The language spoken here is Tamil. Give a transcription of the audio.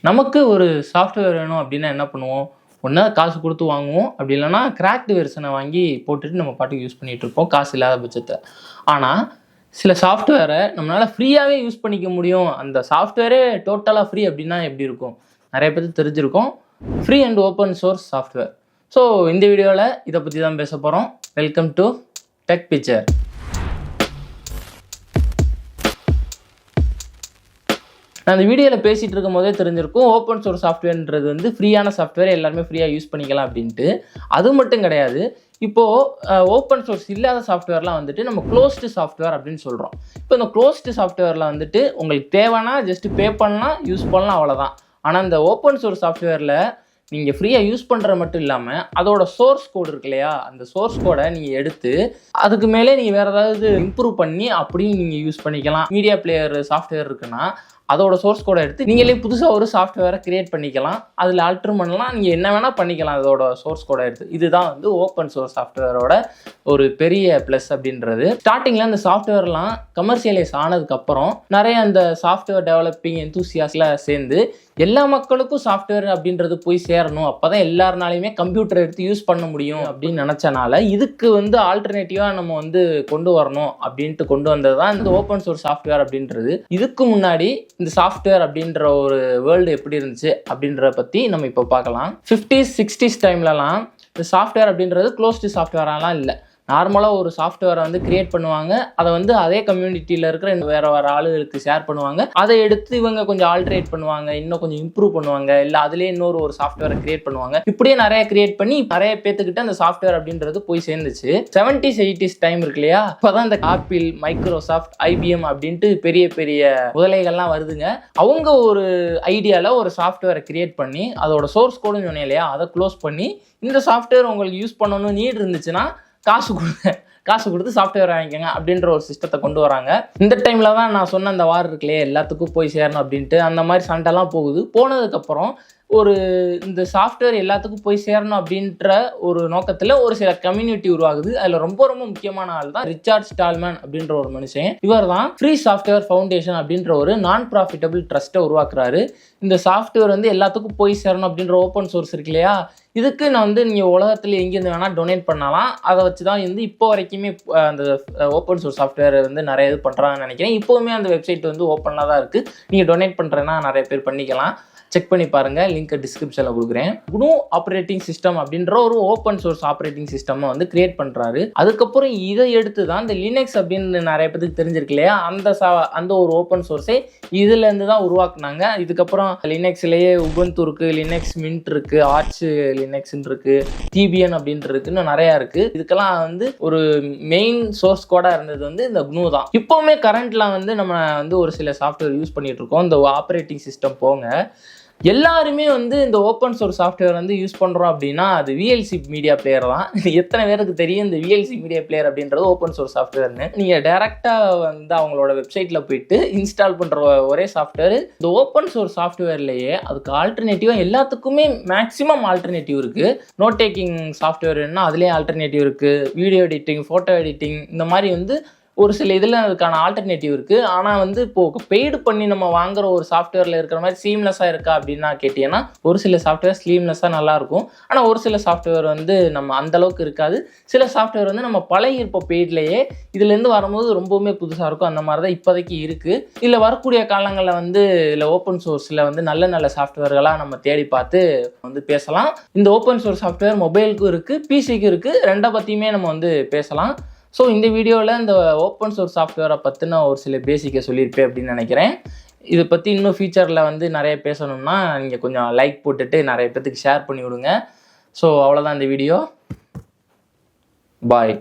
நமக்கு ஒரு சாஃப்ட்வேர் வேணும் அப்படின்னா என்ன பண்ணுவோம்? ஒன்றா காசு கொடுத்து வாங்குவோம், அப்படி இல்லைன்னா கிராக்டு வெர்ஷனை வாங்கி போட்டுட்டு நம்ம பாட்டுக்கு யூஸ் பண்ணிகிட்டு இருப்போம் காசு இல்லாத பட்சத்தை. ஆனால் சில சாஃப்ட்வேரை நம்மளால் ஃப்ரீயாகவே யூஸ் பண்ணிக்க முடியும். அந்த சாஃப்ட்வேரே டோட்டலாக ஃப்ரீ அப்படின்னா எப்படி இருக்கும்? நிறைய பேருக்கு தெரிஞ்சிருக்கும். Free and open source software. So இந்த வீடியோவில் இதை பற்றி தான் பேச போகிறோம். Welcome to tech picture. நான் இந்த வீடியோவில் பேசிகிட்டு இருக்கும் போதே தெரிஞ்சிருக்கும், ஓப்பன் சோர்ஸ் சாஃப்ட்வேர்ன்றது வந்து ஃப்ரீயான சாஃப்ட்வேர், எல்லாருமே ஃப்ரீயாக யூஸ் பண்ணிக்கலாம் அப்படின்ட்டு. அது மட்டும் கிடையாது. இப்போது ஓப்பன் சோர்ஸ் இல்லாத சாஃப்ட்வேர்லாம் வந்துட்டு நம்ம க்ளோஸ்டு சாஃப்ட்வேர் அப்படின்னு சொல்கிறோம். இப்போ இந்த க்ளோஸ்டு சாஃப்ட்வேரில் வந்துட்டு உங்களுக்கு தேவைன்னா ஜஸ்ட் பே பண்ணலாம், யூஸ் பண்ணலாம், அவ்வளோதான். ஆனால் இந்த ஓப்பன் சோர்ஸ் சாஃப்ட்வேரில் நீங்கள் ஃப்ரீயாக யூஸ் பண்ணுற மட்டும் இல்லாமல் அதோட சோர்ஸ் கோடு இருக்கு இல்லையா, அந்த சோர்ஸ் கோடை நீங்கள் எடுத்து அதுக்கு மேலே நீங்கள் வேறு ஏதாவது இம்ப்ரூவ் பண்ணி அப்படியும் நீங்கள் யூஸ் பண்ணிக்கலாம். மீடியா பிளேயர் சாஃப்ட்வேர் இருக்குன்னா அதோட சோர்ஸ் கோடை எடுத்து நீங்களே புதுசாக ஒரு சாஃப்ட்வேரை கிரியேட் பண்ணிக்கலாம். அதில் ஆல்ட்ரு பண்ணலாம், நீங்கள் என்ன வேணால் பண்ணிக்கலாம் அதோட சோர்ஸ் கோடை எடுத்து. இதுதான் வந்து ஓப்பன் சோர்ஸ் சாஃப்ட்வேரோட ஒரு பெரிய ப்ளஸ் அப்படின்றது. ஸ்டார்டிங்கில் அந்த சாஃப்ட்வேர்லாம் கமர்ஷியலைஸ் ஆனதுக்கப்புறம் நிறைய அந்த சாஃப்ட்வேர் டெவலப்பிங் எந்தூசியாஸ்லாம் சேர்ந்து எல்லா மக்களுக்கும் சாஃப்ட்வேர் அப்படின்றது போய் சேரணும், அப்போ தான் எல்லாருனாலையுமே கம்ப்யூட்டர் எடுத்து யூஸ் பண்ண முடியும் அப்படின்னு நினச்சனால இதுக்கு வந்து ஆல்டர்னேட்டிவாக நம்ம வந்து கொண்டு வரணும் அப்படின்ட்டு கொண்டு வந்தது தான் இந்த ஓப்பன் சோர்ஸ் சாஃப்ட்வேர் அப்படின்றது. இதுக்கு முன்னாடி இந்த சாஃப்ட்வேர் அப்படின்ற ஒரு வேர்ல்டு எப்படி இருந்துச்சு அப்படின்றத பற்றி நம்ம இப்போ பார்க்கலாம். 50s 60s டைம்லலாம் இந்த சாஃப்ட்வேர் அப்படின்றது க்ளோஸ்டு சாஃப்ட்வேரெலாம் இல்லை. நார்மலாக ஒரு சாஃப்ட்வேரை வந்து கிரியேட் பண்ணுவாங்க, அதை வந்து அதே கம்யூனிட்டியில் இருக்கிற வேறு ஆளுகளுக்கு ஷேர் பண்ணுவாங்க. அதை எடுத்து இவங்க கொஞ்சம் ஆல்ட்ரேட் பண்ணுவாங்க, இன்னும் கொஞ்சம் இம்ப்ரூவ் பண்ணுவாங்க, இல்லை அதிலே இன்னொரு ஒரு சாஃப்ட்வேரை கிரியேட் பண்ணுவாங்க. இப்படியே நிறைய கிரியேட் பண்ணி நிறைய பேத்துக்கிட்ட அந்த சாஃப்ட்வேர் அப்படின்றது போய் சேர்ந்துச்சு. 70s 80s டைம் இருக்கு இல்லையா, இப்போதான் இந்த ஆப்பிள், மைக்ரோசாஃப்ட், IBM அப்படின்ட்டு பெரிய பெரிய முதலைகள்லாம் வருதுங்க. அவங்க ஒரு ஐடியாவில் ஒரு சாஃப்ட்வேரை கிரியேட் பண்ணி அதோட சோர்ஸ் கோடுன்னு சொன்னேன் இல்லையா, அதை க்ளோஸ் பண்ணி இந்த சாஃப்ட்வேர் உங்களுக்கு யூஸ் பண்ணணும்னு நீட் இருந்துச்சுன்னா காசு கொடுத்து சாஃப்ட்வேர் வாங்கிக்கோங்க அப்படின்ற ஒரு சிஸ்டத்தை கொண்டு வராங்க. இந்த டைமில் தான் நான் சொன்ன அந்த வார் இருக்குல்லையே, எல்லாத்துக்கும் போய் சேரணும் அப்படின்ட்டு அந்த மாதிரி சண்டைலாம் போகுது. போனதுக்கப்புறம் ஒரு இந்த சாஃப்ட்வேர் எல்லாத்துக்கும் போய் சேரணும் அப்படின்ற ஒரு நோக்கத்தில் ஒரு சில கம்யூனிட்டி உருவாகுது. அதில் ரொம்ப ரொம்ப முக்கியமான ஆள் தான் ரிச்சர்ட் ஸ்டால்மேன் அப்படின்ற ஒரு மனுஷன். இவர் தான் ஃப்ரீ சாஃப்ட்வேர் ஃபவுண்டேஷன் அப்படின்ற ஒரு நான் ப்ராஃபிட்டபிள் ட்ரஸ்ட்டை உருவாக்குறாரு. இந்த சாஃப்ட்வேர் வந்து எல்லாத்துக்கும் போய் சேரணும் அப்படின்ற ஓப்பன் சோர்ஸ் இருக்கு இல்லையா, இதுக்கு நான் வந்து நீங்கள் உலகத்தில் எங்கேருந்து வேணால் டொனேட் பண்ணலாம். அதை வச்சு தான் வந்து இப்போ வரைக்குமே அந்த ஓப்பன் சோர்ஸ் சாஃப்ட்வேர் வந்து நிறைய இது பண்ணுறாங்கன்னு நினைக்கிறேன். இப்போவுமே அந்த வெப்சைட் வந்து ஓப்பனாக தான் இருக்குது. நீங்கள் டொனேட் பண்ணுறேன்னா நிறைய பேர் பண்ணிக்கலாம். செக் பண்ணி பாருங்கள், லிங்க்கை டிஸ்கிரிப்ஷனில் கொடுக்குறேன். GNU ஆப்ரேட்டிங் சிஸ்டம் அப்படின்ற ஒரு ஓப்பன் சோர்ஸ் ஆப்ரேட்டிங் சிஸ்டமை வந்து கிரியேட் பண்ணுறாரு. அதுக்கப்புறம் இதை எடுத்து தான் இந்த லினக்ஸ் அப்படின்னு நிறைய பேருக்கு தெரிஞ்சிருக்கு இல்லையா, அந்த ஒரு ஓப்பன் சோர்ஸே இதுலேருந்து தான் உருவாக்குனாங்க. இதுக்கப்புறம் லினக்ஸ்லேயே உபுண்டு இருக்குது, லினக்ஸ் மின்ட் இருக்குது, ஆர்ச் லினக்ஸ்ன்னு இருக்குது, டிபிஎன் அப்படின்ட்டு இருக்குன்னு நிறையா இருக்குது. இதுக்கெல்லாம் வந்து ஒரு மெயின் சோர்ஸ் கோடாக இருந்தது வந்து இந்த GNU தான். இப்போவுமே கரண்ட்டில் வந்து நம்ம வந்து ஒரு சில சாஃப்ட்வேர் யூஸ் பண்ணிகிட்டு இருக்கோம். இந்த ஆப்ரேட்டிங் சிஸ்டம் போங்க, எல்லாருமே வந்து இந்த ஓப்பன் சோர்ஸ் சாஃப்ட்வேர் வந்து யூஸ் பண்ணுறோம் அப்படின்னா அது VLC மீடியா பிளேயர் தான். எத்தனை பேருக்கு தெரியும் இந்த VLC மீடியா பிளேயர் அப்படின்றது ஓப்பன் சோர்ஸ் சாஃப்ட்வேர்னு? நீங்கள் டேரெக்டாக வந்து அவங்களோட வெப்சைட்டில் போயிட்டு இன்ஸ்டால் பண்ணுற ஒரே சாஃப்ட்வேர் இந்த ஓப்பன் சோர்ஸ் சாஃப்ட்வேர்லேயே. அதுக்கு ஆல்டர்னேட்டிவாக எல்லாத்துக்குமே மேக்ஸிமம் ஆல்டர்னேட்டிவ் இருக்குது. நோட் டேக்கிங் சாஃப்ட்வேர்னா அதுலேயே ஆல்டர்னேட்டிவ் இருக்குது. வீடியோ எடிட்டிங், ஃபோட்டோ எடிட்டிங், இந்த மாதிரி வந்து ஒரு சில இதில் அதுக்கான ஆல்டர்னேட்டிவ் இருக்குது. ஆனால் வந்து இப்போது பெய்டு பண்ணி நம்ம வாங்குகிற ஒரு சாஃப்ட்வேரில் இருக்கிற மாதிரி சீம்லெஸ்ஸாக இருக்கா அப்படின்னா கேட்டிங்கன்னா, ஒரு சில சாஃப்ட்வேர் ஸ்லீம்லெஸ்ஸாக நல்லாயிருக்கும். ஆனால் ஒரு சில சாஃப்ட்வேர் வந்து நம்ம அந்தளவுக்கு இருக்காது. சில சாஃப்ட்வேர் வந்து நம்ம பழகிருப்போம் பெய்ட்லேயே, இதுலேருந்து வரும்போது ரொம்பவுமே புதுசாக இருக்கும். அந்த மாதிரி தான் இப்போதைக்கு இருக்குது. இதில் வரக்கூடிய காலங்களில் வந்து இதில் ஓப்பன் சோர்ஸில் வந்து நல்ல நல்ல சாஃப்ட்வேர்களாக நம்ம தேடி பார்த்து வந்து பேசலாம். இந்த ஓப்பன் சோர்ஸ் சாஃப்ட்வேர் மொபைலுக்கும் இருக்குது, பிசிக்கும் இருக்குது. ரெண்டை பற்றியுமே நம்ம வந்து பேசலாம். ஸோ இந்த வீடியோவில் இந்த ஓப்பன் சோர்ஸ் சாஃப்ட்வேரை பற்றின ஒரு சில பேசிக்கை சொல்லியிருப்பேன் அப்படின்னு நினைக்கிறேன். இதை பற்றி இன்னும் ஃபியூச்சரில் வந்து நிறைய பேசணும்னா நீங்கள் கொஞ்சம் லைக் போட்டுட்டு நிறைய பேத்துக்கு ஷேர் பண்ணி விடுங்க. ஸோ அவ்வளோதான் இந்த வீடியோ. பாய்.